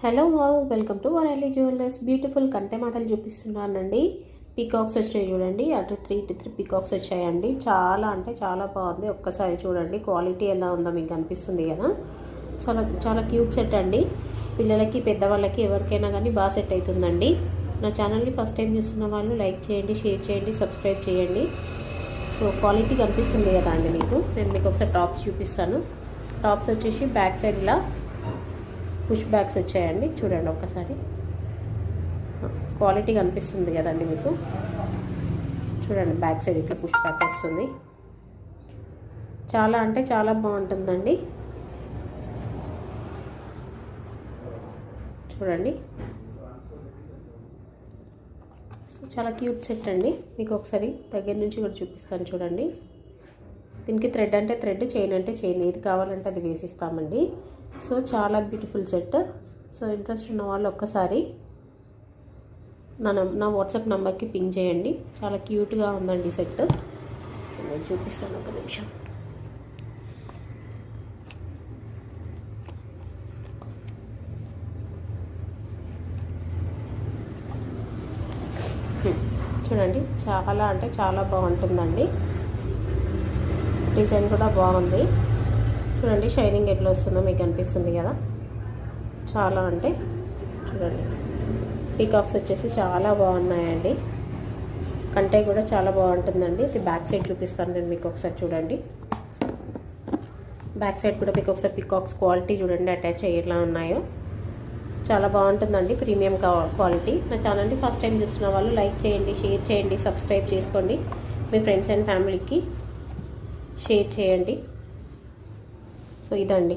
Hello all, welcome to world jewellers. Beautiful కంటె మాటలు చూపిస్తున్నానండి. పీకాక్స్ వచ్చాయి చూడండి, అటు 3 పీకాక్స్ వచ్చాయండి. చాలా అంటే చాలా బాగుంది. ఒక్కసారి చూడండి క్వాలిటీ ఎలా ఉందో మీకు అనిపిస్తుంది కదా. చాలా చాలా క్యూట్ సెట్ అండి. పిల్లలకి పెద్దవాళ్ళకి ఎవరికైనా కానీ బాగా సెట్ అవుతుందండి. నా ఛానల్ని ఫస్ట్ టైం చూస్తున్న వాళ్ళు లైక్ చేయండి, షేర్ చేయండి, సబ్స్క్రైబ్ చేయండి. సో క్వాలిటీ కనిపిస్తుంది కదా అండి మీకు. నేను మీకు ఒకసారి టాప్స్ చూపిస్తాను. టాప్స్ వచ్చేసి బ్యాక్ సైడ్ ఇలా పుష్ బ్యాగ్స్ వచ్చాయండి. చూడండి ఒక్కసారి క్వాలిటీ కనిపిస్తుంది కదండి మీకు. చూడండి బ్యాక్ సైడ్ ఇట్లా పుష్ బ్యాక్ వస్తుంది. చాలా అంటే చాలా బాగుంటుందండి. చూడండి, సో చాలా క్యూట్ సెట్ అండి. మీకు ఒకసారి దగ్గర నుంచి కూడా చూపిస్తాను చూడండి. దీనికి థ్రెడ్ అంటే థ్రెడ్, చైన్ అంటే చైన్, ఏది కావాలంటే అది వేసిస్తామండి. సో చాలా బ్యూటిఫుల్ సెట్. సో ఇంట్రెస్ట్ ఉన్న వాళ్ళు ఒక్కసారి నా వాట్సాప్ నెంబర్కి పింగ్ చేయండి. చాలా క్యూట్గా ఉందండి సెట్. నేను చూపిస్తాను ఒక నిమిషం. చూడండి, చాలా అంటే చాలా బాగుంటుందండి. డిజైన్ కూడా బాగుంది. చూడండి షైనింగ్ ఎట్లా వస్తుందో మీకు అనిపిస్తుంది కదా. చాలా అంటే చూడండి, పీకాక్స్ వచ్చేసి చాలా బాగున్నాయండి. కంటే కూడా చాలా బాగుంటుందండి. ఇది బ్యాక్ సైడ్ చూపిస్తాను నేను మీకు ఒకసారి చూడండి. బ్యాక్ సైడ్ కూడా మీకు ఒకసారి పీకాక్స్ క్వాలిటీ చూడండి, అటాచ్ అయ్యేలా ఉన్నాయో. చాలా బాగుంటుందండి, ప్రీమియం క్వాలిటీ. నా ఛానల్ని ఫస్ట్ టైం చూస్తున్న వాళ్ళు లైక్ చేయండి, షేర్ చేయండి, సబ్స్క్రైబ్ చేసుకోండి. మీ ఫ్రెండ్స్ అండ్ ఫ్యామిలీకి షేర్ చేయండి. సో ఇదండి.